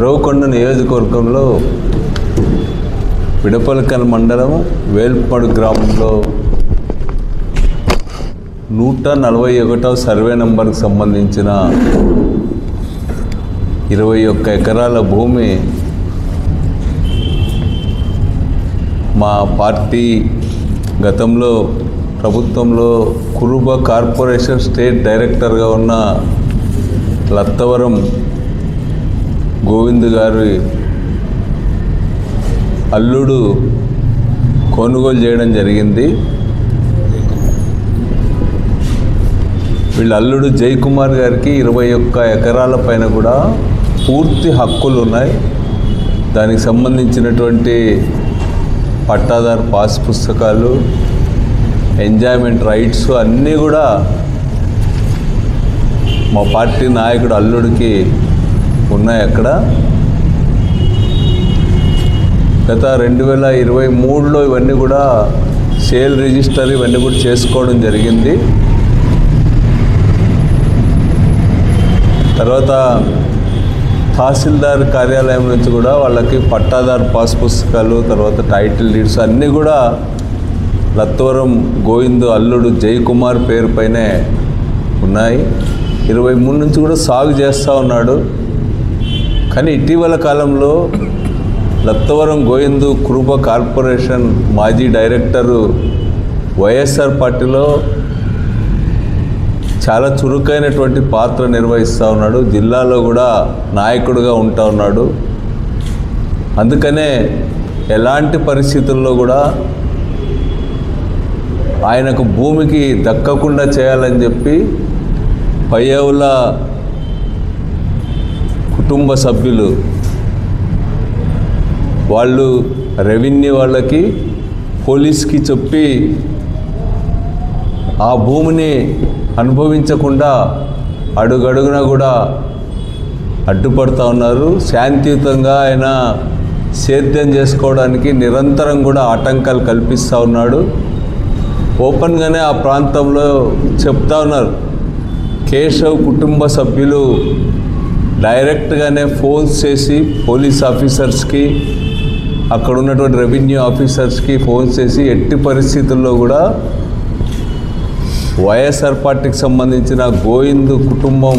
ఉరవకొండ నియోజకవర్గంలో పిడపలకల్ మండలం వేల్పాడు గ్రామంలో 141వ సర్వే నంబర్కి సంబంధించిన 21 ఎకరాల భూమి మా పార్టీ గతంలో ప్రభుత్వంలో కురుబ కార్పొరేషన్ స్టేట్ డైరెక్టర్గా ఉన్న లత్తవరం గోవింద్ గారి అల్లుడు కొనుగోలు చేయడం జరిగింది. వీళ్ళ అల్లుడు జయకుమార్ గారికి 21 ఎకరాల పైన కూడా పూర్తి హక్కులు ఉన్నాయి. దానికి సంబంధించినటువంటి పట్టాదారు పాస్ పుస్తకాలు, ఎంజాయ్మెంట్ రైట్స్ అన్నీ కూడా మా పార్టీ నాయకుడు అల్లుడికి ఉన్నాయి. అక్కడ గత 2023లో ఇవన్నీ కూడా సేల్ రిజిస్టర్ ఇవన్నీ కూడా చేసుకోవడం జరిగింది. తర్వాత తహసీల్దార్ కార్యాలయం నుంచి కూడా వాళ్ళకి పట్టాదారు పాస్ పుస్తకాలు, తర్వాత టైటిల్ డీడ్స్ అన్నీ కూడా లత్తవరం గోవింద్ అల్లుడు జయకుమార్ పేరు పైనే ఉన్నాయి. 23 నుంచి కూడా సాగు చేస్తూ ఉన్నాడు. కానీ ఇటీవల కాలంలో లత్తవరం గోవింద్ కురుబ కార్పొరేషన్ మాజీ డైరెక్టరు వైఎస్ఆర్ పార్టీలో చాలా చురుకైనటువంటి పాత్ర నిర్వహిస్తూ ఉన్నాడు. జిల్లాలో కూడా నాయకుడిగా ఉంటా ఉన్నాడు. అందుకనే ఎలాంటి పరిస్థితుల్లో కూడా ఆయనకు భూమికి దక్కకుండా చేయాలని చెప్పి పయ్యవుల కుటుంబ సభ్యులు వాళ్ళు రెవెన్యూ వాళ్ళకి, పోలీస్కి చెప్పి ఆ భూమిని అనుభవించకుండా అడుగడుగునా కూడా అడ్డుపడుతూ ఉన్నారు. శాంతియుతంగా ఆయన సేద్యం చేసుకోవడానికి నిరంతరం కూడా ఆటంకాలు కల్పిస్తూ ఉన్నాడు. ఓపెన్గానే ఆ ప్రాంతంలో చెప్తా ఉన్నారు. కేశవ్ కుటుంబ సభ్యులు డైరెక్ట్గానే ఫోన్స్ చేసి పోలీస్ ఆఫీసర్స్కి, అక్కడ ఉన్నటువంటి రెవెన్యూ ఆఫీసర్స్కి ఫోన్ చేసి ఎట్టి పరిస్థితుల్లో కూడా వైఎస్ఆర్ పార్టీకి సంబంధించిన గోవింద్ కుటుంబం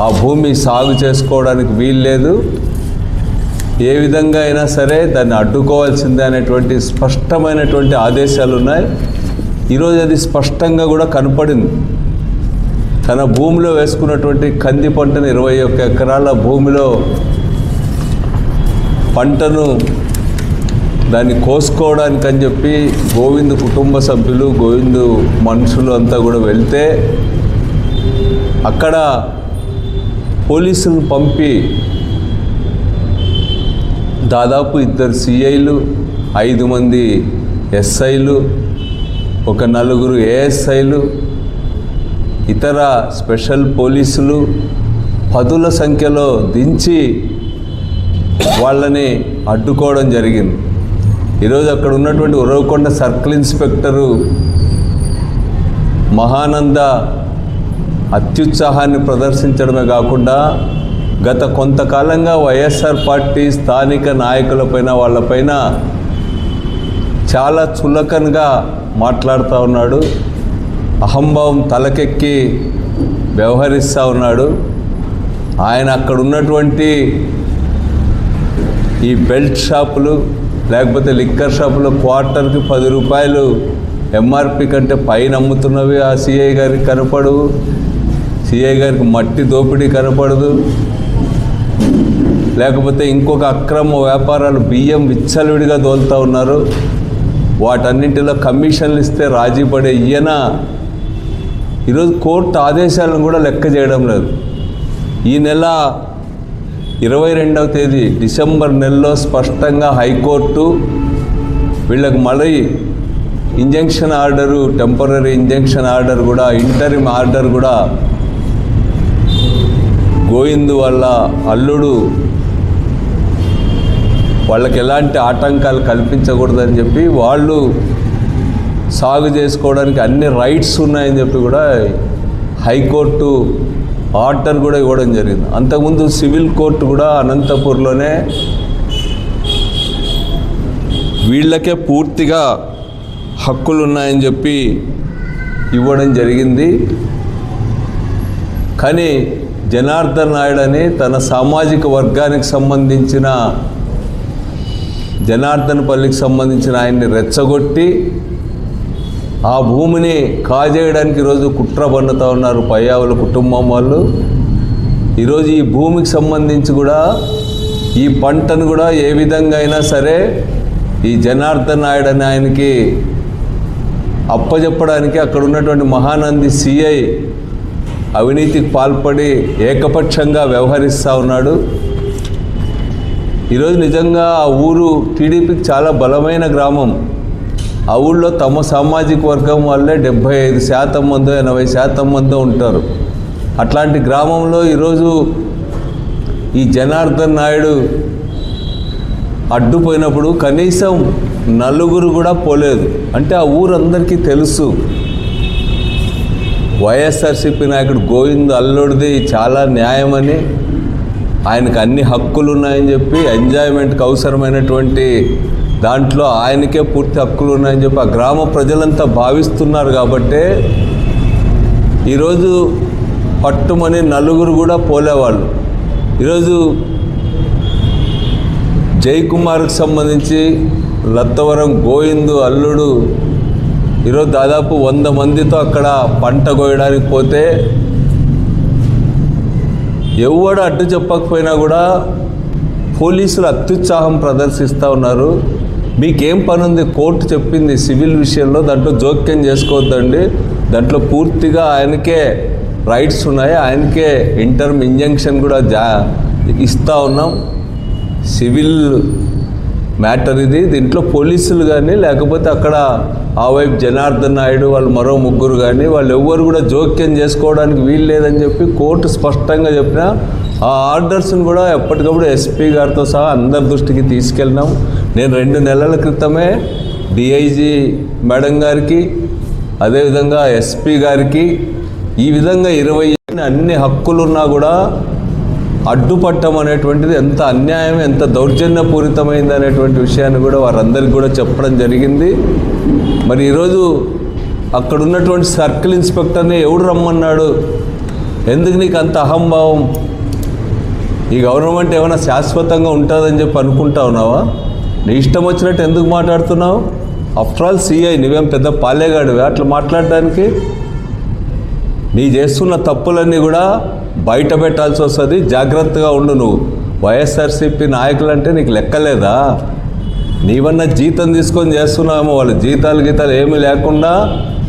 ఆ భూమి సాగు చేసుకోవడానికి వీల్లేదు, ఏ విధంగా అయినా సరే దాన్ని అడ్డుకోవాల్సిందే అనేటువంటి స్పష్టమైనటువంటి ఆదేశాలు ఉన్నాయి. ఈరోజు అది స్పష్టంగా కూడా కనపడింది. తన భూమిలో వేసుకున్నటువంటి కంది పంటను 21 ఎకరాల భూమిలో పంటను దాన్ని కోసుకోవడానికి అని చెప్పి గోవింద్ కుటుంబ సభ్యులు, గోవింద్ మనుషులు అంతా కూడా వెళ్తే అక్కడ పోలీసులను పంపి దాదాపు 2 సిఐలు, 5 మంది ఎస్ఐలు, ఒక 4 ఏఎస్ఐలు, ఇతర స్పెషల్ పోలీసులు 10ల సంఖ్యలో దించి వాళ్ళని అడ్డుకోవడం జరిగింది. ఈరోజు అక్కడ ఉన్నటువంటి ఉరవకొండ సర్కిల్ ఇన్స్పెక్టరు మహానంద అత్యుత్సాహాన్ని ప్రదర్శించడమే కాకుండా గత కొంతకాలంగా వైఎస్ఆర్ పార్టీ స్థానిక నాయకులపైన వాళ్ళపైన చాలా చులకనగా మాట్లాడుతూ ఉన్నాడు. అహంభావం తలకెక్కి వ్యవహరిస్తూ ఉన్నాడు. ఆయన అక్కడ ఉన్నటువంటి ఈ బెల్ట్ షాపులు లేకపోతే లిక్కర్ షాపులో క్వార్టర్కి 10 రూపాయలు ఎంఆర్పి కంటే పైన అమ్ముతున్నవి ఆ సిఐ గారికి కనపడవు. సిఐ గారికి మట్టి దోపిడీ కనపడదు. లేకపోతే ఇంకొక అక్రమ వ్యాపారాలు బియ్యం విచ్చలవిడిగా దోలుతూ ఉన్నారు. వాటన్నింటిలో కమిషన్లు ఇస్తే రాజీ పడే ఈయన ఈరోజు కోర్టు ఆదేశాలను కూడా లెక్క చేయడం లేదు. ఈ నెల 22వ తేదీ డిసెంబర్ నెలలో స్పష్టంగా హైకోర్టు వీళ్ళకి మళ్ళీ injunction order, temporary injunction order కూడా, ఇంటరిమ్ ఆర్డర్ కూడా గోవింద్ వాళ్ళ అల్లుడు వాళ్ళకి ఎలాంటి ఆటంకాలు కల్పించకూడదని చెప్పి వాళ్ళు సాగు చేసుకోవడానికి అన్ని రైట్స్ ఉన్నాయని చెప్పి కూడా హైకోర్టు ఆర్డర్ కూడా ఇవ్వడం జరిగింది. అంతకుముందు సివిల్ కోర్టు కూడా అనంతపూర్లోనే వీళ్ళకే పూర్తిగా హక్కులు ఉన్నాయని చెప్పి ఇవ్వడం జరిగింది. కానీ జనార్దన్ నాయుడు అని తన సామాజిక వర్గానికి సంబంధించిన జనార్దన్పల్లికి సంబంధించిన ఆయన్ని రెచ్చగొట్టి ఆ భూమిని కాజేయడానికి ఈరోజు కుట్ర పన్నుతూ ఉన్నారు పయ్యావుల కుటుంబం వాళ్ళు. ఈరోజు ఈ భూమికి సంబంధించి కూడా ఈ పంటను కూడా ఏ విధంగా అయినా సరే ఈ జనార్దన్ నాయుడు అని ఆయనకి అప్పచెప్పడానికి అక్కడ ఉన్నటువంటి మహానంది సిఐ అవినీతికి పాల్పడి ఏకపక్షంగా వ్యవహరిస్తూ ఉన్నాడు. ఈరోజు నిజంగా ఆ ఊరు టీడీపీకి చాలా బలమైన గ్రామం. ఆ ఊళ్ళో తమ సామాజిక వర్గం వాళ్ళే 75% మందో 80% మందో ఉంటారు. అట్లాంటి గ్రామంలో ఈరోజు ఈ జనార్దన్ నాయుడు అడ్డుపోయినప్పుడు కనీసం నలుగురు కూడా పోలేదు. అంటే ఆ ఊరందరికీ తెలుసు వైఎస్ఆర్సీపీ నాయకుడు గోవింద్ అల్లుడిది చాలా న్యాయమని, ఆయనకు అన్ని హక్కులు ఉన్నాయని చెప్పి, ఎంజాయ్మెంట్కి అవసరమైనటువంటి దాంట్లో ఆయనకే పూర్తి హక్కులు ఉన్నాయని చెప్పి ఆ గ్రామ ప్రజలంతా భావిస్తున్నారు. కాబట్టే ఈరోజు పట్టుమని నలుగురు కూడా పోలేవాళ్ళు. ఈరోజు జయకుమార్కి సంబంధించి లత్తవరం గోవిందు అల్లుడు ఈరోజు దాదాపు 100 మందితో అక్కడ పంట కోయడానికి పోతే ఎవడు అడ్డు చెప్పకపోయినా కూడా పోలీసులు అత్యుత్సాహం ప్రదర్శిస్తూ ఉన్నారు. మీకేం పని ఉంది? కోర్టు చెప్పింది సివిల్ విషయంలో, దాంట్లో జోక్యం చేసుకోవద్దండి, దాంట్లో పూర్తిగా ఆయనకే రైట్స్ ఉన్నాయి, ఆయనకే ఇంటర్మ్ ఇంజంక్షన్ కూడా ఇస్తూ ఉన్నాం. సివిల్ మ్యాటర్ ఇది. దీంట్లో పోలీసులు కానీ లేకపోతే అక్కడ ఆ వైపు జనార్దన్ నాయుడు వాళ్ళు మరో ముగ్గురు కానీ వాళ్ళు ఎవ్వరు కూడా జోక్యం చేసుకోవడానికి వీలు లేదని చెప్పి కోర్టు స్పష్టంగా చెప్పినా ఆ ఆర్డర్స్ని కూడా ఎప్పటికప్పుడు ఎస్పీ గారితో సహా అందరి దృష్టికి తీసుకెళ్ళినాం. నేను 2 నెలల క్రితమే డిఐజీ మేడం గారికి అదేవిధంగా ఎస్పీ గారికి ఈ విధంగా 20 అన్ని హక్కులున్నా కూడా అడ్డుపట్టం అనేటువంటిది ఎంత అన్యాయం, ఎంత దౌర్జన్యపూరితమైంది అనేటువంటి విషయాన్ని కూడా వారందరికీ కూడా చెప్పడం జరిగింది. మరి ఈరోజు అక్కడ ఉన్నటువంటి సర్కిల్ ఇన్స్పెక్టర్ని ఎవడు రమ్మన్నాడు? ఎందుకు నీకు అంత అహంభావం? ఈ గవర్నమెంట్ ఏమైనా శాశ్వతంగా ఉంటుందని చెప్పి అనుకుంటా ఉన్నావా? నీ ఇష్టం వచ్చినట్టు ఎందుకు మాట్లాడుతున్నావు? ఆఫ్టర్ ఆల్ సిఐ, నువ్వేం పెద్ద పాలేగాడివే అట్లా మాట్లాడడానికి? నీ చేస్తున్న తప్పులన్నీ కూడా బయట పెట్టాల్సి వస్తుంది. జాగ్రత్తగా ఉండు. నువ్వు వైఎస్ఆర్సీపీ నాయకులంటే నీకు లెక్కలేదా? నీవన్నా జీతం తీసుకొని చేస్తున్నామో, వాళ్ళు జీతాలు ఏమీ లేకుండా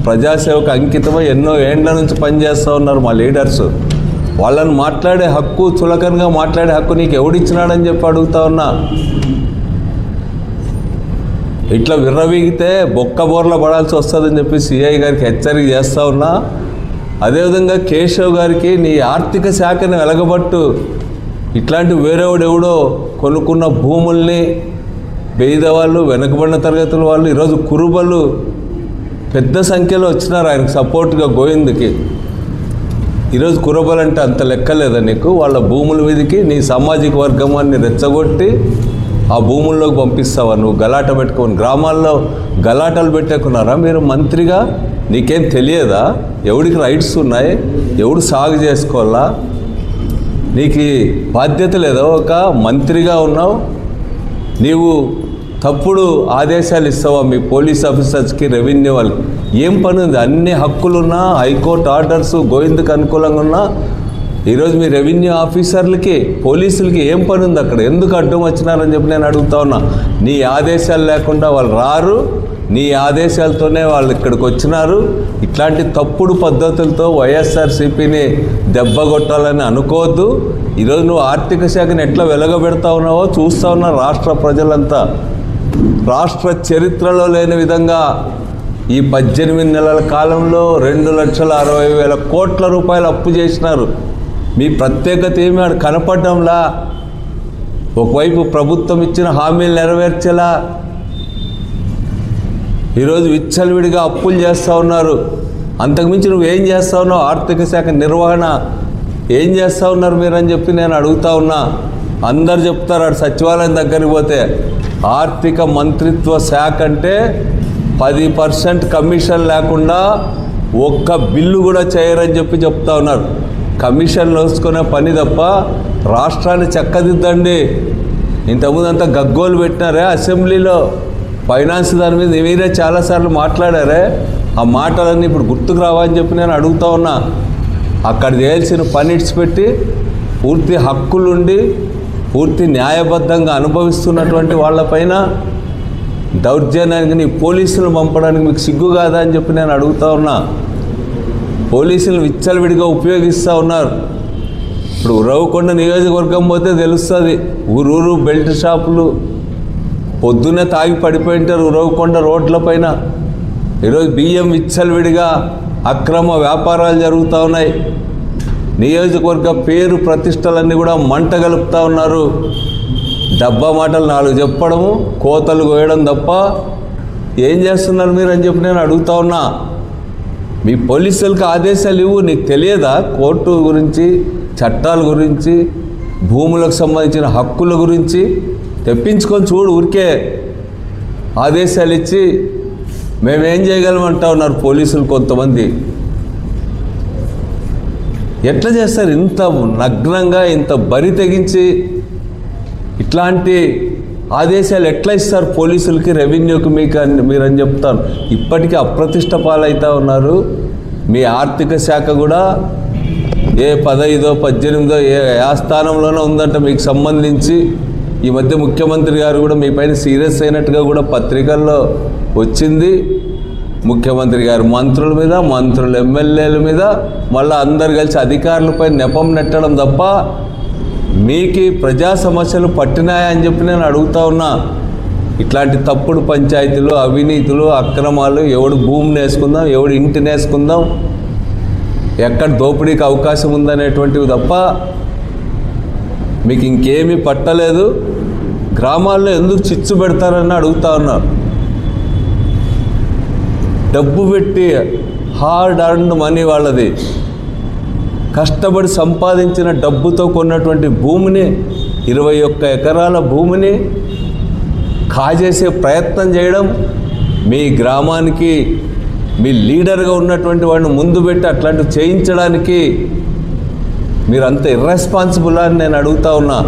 ప్రజాసేవకు అంకితమై ఎన్నో ఏండ్ల నుంచి పనిచేస్తూ ఉన్నారు మా లీడర్స్. వాళ్ళని మాట్లాడే హక్కు, చులకనగా మాట్లాడే హక్కు నీకు ఎవడిచ్చినాడని చెప్పి అడుగుతా ఉన్నా. ఇట్లా విర్రవీగితే బొక్కబోర్ల పడాల్సి వస్తుందని చెప్పి సిఐ గారికి హెచ్చరిక చేస్తూ ఉన్నా. అదేవిధంగా కేశవ్ గారికి నీ ఆర్థిక శాఖను వెలగబట్టు. ఇట్లాంటి వేరేవాడెవడో కొనుక్కున్న భూముల్ని పేదవాళ్ళు, వెనుకబడిన తరగతుల వాళ్ళు, ఈరోజు కురుబలు పెద్ద సంఖ్యలో వచ్చినారు ఆయనకు సపోర్ట్గా గోవింద్కి. ఈరోజు కురుబలు అంటే అంత లెక్కలేదా నీకు? వాళ్ళ భూముల మీదకి నీ సామాజిక వర్గాన్ని రెచ్చగొట్టి ఆ భూముల్లోకి పంపిస్తావా? నువ్వు గలాట పెట్టుకోని గ్రామాల్లో గలాటలు పెట్టేకున్నారా మీరు మంత్రిగా? నీకేం తెలియదా? ఎవడికి రైట్స్ ఉన్నాయి, ఎవడు సాగు చేసుకోవాలా? నీకు బాధ్యత లేదా? ఒక మంత్రిగా ఉన్నావు, నీవు తప్పుడు ఆదేశాలు ఇస్తావా మీ పోలీస్ ఆఫీసర్స్కి, రెవెన్యూ వాళ్ళకి? ఏం పని ఉంది? అన్ని హక్కులున్నా, హైకోర్టు ఆర్డర్స్ గోవింద్కి అనుకూలంగా ఉన్నా ఈరోజు మీ రెవెన్యూ ఆఫీసర్లకి, పోలీసులకి ఏం పని ఉంది అక్కడ? ఎందుకు అడ్డం వచ్చినారని చెప్పి నేను అడుగుతా ఉన్నా. నీ ఆదేశాలు లేకుండా వాళ్ళు రారు, నీ ఆదేశాలతోనే వాళ్ళు ఇక్కడికి వచ్చినారు. ఇట్లాంటి తప్పుడు పద్ధతులతో వైఎస్ఆర్సీపీని దెబ్బ కొట్టాలని అనుకోవద్దు. ఈరోజు నువ్వు ఆర్థిక శాఖను ఎట్లా వెలగబెడతా ఉన్నావో చూస్తూ ఉన్నా రాష్ట్ర ప్రజలంతా. రాష్ట్ర చరిత్రలో లేని విధంగా ఈ 18 నెలల కాలంలో 2,60,000 కోట్ల రూపాయలు అప్పు చేసినారు. మీ ప్రత్యేకత ఏమి ఆడ కనపడడంలా? ఒకవైపు ప్రభుత్వం ఇచ్చిన హామీలు నెరవేర్చేలా ఈరోజు విచ్చలవిడిగా అప్పులు చేస్తూ ఉన్నారు. అంతకుమించి నువ్వేం చేస్తూ ఉన్నావు? ఆర్థిక శాఖ నిర్వహణ ఏం చేస్తూ ఉన్నారు మీరని చెప్పి నేను అడుగుతా ఉన్నా. అందరు చెప్తారు అటు సచివాలయం దగ్గరికి పోతే ఆర్థిక మంత్రిత్వ శాఖ అంటే 10% కమిషన్ లేకుండా ఒక్క బిల్లు కూడా చేయరని చెప్పి చెప్తా ఉన్నారు. కమిషన్లు వేసుకునే పని తప్ప రాష్ట్రాన్ని చక్కదిద్దండి. ఇంతకుముందు అంతా గగ్గోలు పెట్టినారే అసెంబ్లీలో ఫైనాన్స్ దాని మీద మీరే చాలాసార్లు మాట్లాడారే. ఆ మాటలన్నీ ఇప్పుడు గుర్తుకు రావని చెప్పి నేను అడుగుతా ఉన్నా. అక్కడ చేయాల్సిన పని ఇడిచిపెట్టి పూర్తి హక్కులుండి పూర్తి న్యాయబద్ధంగా అనుభవిస్తున్నటువంటి వాళ్ళపైన దౌర్జన్యానికి పోలీసులు పంపడానికి మీకు సిగ్గు కాదా అని చెప్పి నేను అడుగుతా ఉన్నా. పోలీసులు విచ్చలవిడిగా ఉపయోగిస్తూ ఉన్నారు. ఇప్పుడు ఉరవకొండ నియోజకవర్గం పోతే తెలుస్తుంది. ఊరూరు బెల్ట్ షాపులు పొద్దున్నే తాగి పడిపోయి ఉంటారు ఉరవకొండ రోడ్లపైన. ఈరోజు బియ్యం విచ్చలవిడిగా అక్రమ వ్యాపారాలు జరుగుతూ ఉన్నాయి. నియోజకవర్గ పేరు ప్రతిష్టలన్నీ కూడా మంట గలుపుతూ ఉన్నారు. డబ్బా మాటలు 4 చెప్పడము, కోతలు కోయడం తప్ప ఏం చేస్తున్నారు మీరు అని చెప్పి నేను అడుగుతా ఉన్నా. మీ పోలీసులకు ఆదేశాలు ఇవ్వు. నీకు తెలియదా కోర్టు గురించి, చట్టాల గురించి, భూములకు సంబంధించిన హక్కుల గురించి? తెప్పించుకొని చూడు. ఊరికే ఆదేశాలు ఇచ్చి మేమేం చేయగలమంటా ఉన్నారు పోలీసులు కొంతమంది. ఎట్లా చేస్తారు ఇంత నగ్నంగా, ఇంత బరి తెగించి? ఇట్లాంటి ఆదేశాలు ఎట్లా ఇస్తారు పోలీసులకి, రెవెన్యూకి మీకు మీరని చెప్తాను. ఇప్పటికీ అప్రతిష్ట పాలవుతూ ఉన్నారు. మీ ఆర్థిక శాఖ కూడా ఏ 15, 18 ఏ స్థానంలోనే ఉందంట మీకు సంబంధించి. ఈ మధ్య ముఖ్యమంత్రి గారు కూడా మీ పైన సీరియస్ అయినట్టుగా కూడా పత్రికల్లో వచ్చింది. ముఖ్యమంత్రి గారు మంత్రుల మీద, మంత్రులు ఎమ్మెల్యేల మీద, మళ్ళీ అందరు కలిసి అధికారులపై నెపం నెట్టడం తప్ప మీకు ప్రజా సమస్యలు పట్టినాయా అని చెప్పి నేను అడుగుతా ఉన్నా. ఇట్లాంటి తప్పుడు పంచాయతీలు, అవినీతులు, అక్రమాలు, ఎవడు భూమిని వేసుకుందాం, ఎవడు ఇంటిని వేసుకుందాం, ఎక్కడ దోపిడీకి అవకాశం ఉందనేటువంటివి తప్ప మీకు ఇంకేమీ పట్టలేదు. గ్రామాల్లో ఎందుకు చిచ్చు పెడతారని అడుగుతా ఉన్నారు. డబ్బు పెట్టి హార్డ్ అర్న్డ్ మనీ వాళ్ళది, కష్టపడి సంపాదించిన డబ్బుతో కొన్నటువంటి భూమిని, 21 ఎకరాల భూమిని కాజేసే ప్రయత్నం చేయడం, మీ గ్రామానికి మీ లీడర్గా ఉన్నటువంటి వాడిని ముందు పెట్టి అట్లాంటివి చేయించడానికి మీరంత ఇర్రెస్పాన్సిబుల్ అని నేను అడుగుతా ఉన్నా.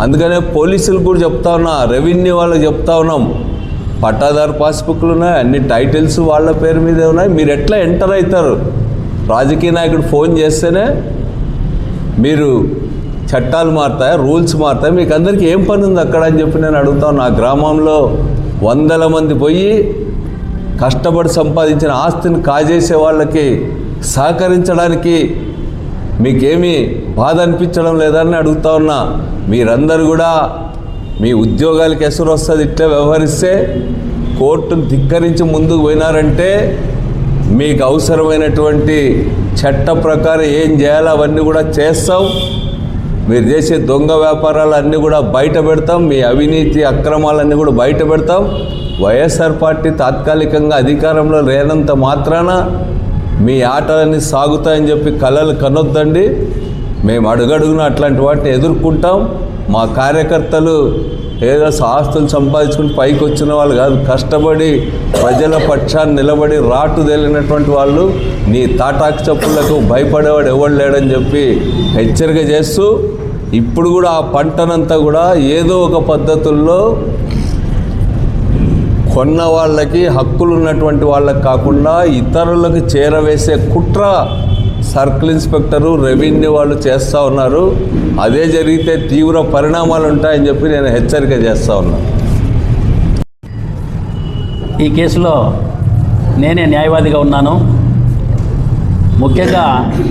అందుకనే పోలీసులకు కూడా చెప్తా ఉన్నా, రెవెన్యూ వాళ్ళకి చెప్తా ఉన్నాం. పట్టాదారు పాస్బుక్లు ఉన్నాయి, అన్ని టైటిల్స్ వాళ్ళ పేరు మీదే ఉన్నాయి. మీరు ఎట్లా ఎంటర్ అవుతారు? రాజకీయ నాయకుడు ఫోన్ చేస్తేనే మీరు చట్టాలు మారుతాయి, రూల్స్ మారుతాయి. మీకు అందరికీ ఏం పని ఉంది అక్కడ అని చెప్పి నేను అడుగుతాను. నా గ్రామంలో 100 మంది పోయి కష్టపడి సంపాదించిన ఆస్తిని కాజేసే వాళ్ళకి సహకరించడానికి మీకేమీ బాధ అనిపించడం లేదని అడుగుతా ఉన్నా. మీరందరూ కూడా మీ ఉద్యోగాలకి ఎసురు వస్తుంది ఇట్లా వ్యవహరిస్తే. కోర్టును ధిక్కరించి ముందుకు పోయినారంటే మీకు అవసరమైనటువంటి చట్ట ప్రకారం ఏం చేయాలో అవన్నీ కూడా చేస్తాం. మీరు చేసే దొంగ వ్యాపారాలు అన్నీ కూడా బయట పెడతాం. మీ అవినీతి అక్రమాలన్నీ కూడా బయట పెడతాం. వైఎస్ఆర్ పార్టీ తాత్కాలికంగా అధికారంలో లేనంత మాత్రాన మీ ఆటలన్నీ సాగుతాయని చెప్పి కలలు కనొద్దండి. మేము అడుగడుగున అట్లాంటి వాటిని ఎదుర్కొంటాం. మా కార్యకర్తలు ఏదో ఆస్తులు సంపాదించుకుని పైకి వచ్చిన వాళ్ళు కాదు, కష్టపడి ప్రజల పక్షాన్ని నిలబడి రాటు తేలినటువంటి వాళ్ళు. నీ తాటాకు చెప్పులకు భయపడేవాడు ఎవడు లేడని చెప్పి హెచ్చరిక చేస్తూ, ఇప్పుడు కూడా ఆ పంటనంతా కూడా ఏదో ఒక పద్ధతుల్లో కొన్న వాళ్ళకి, హక్కులు ఉన్నటువంటి వాళ్ళకి కాకుండా ఇతరులకు చేరవేసే కుట్ర సర్కిల్ ఇన్స్పెక్టరు, రెవెన్యూ వాళ్ళు చేస్తూ ఉన్నారు. అదే జరిగితే తీవ్ర పరిణామాలు ఉంటాయని చెప్పి నేను హెచ్చరిక చేస్తూ ఉన్నాను. ఈ కేసులో నేనే న్యాయవాదిగా ఉన్నాను. ముఖ్యంగా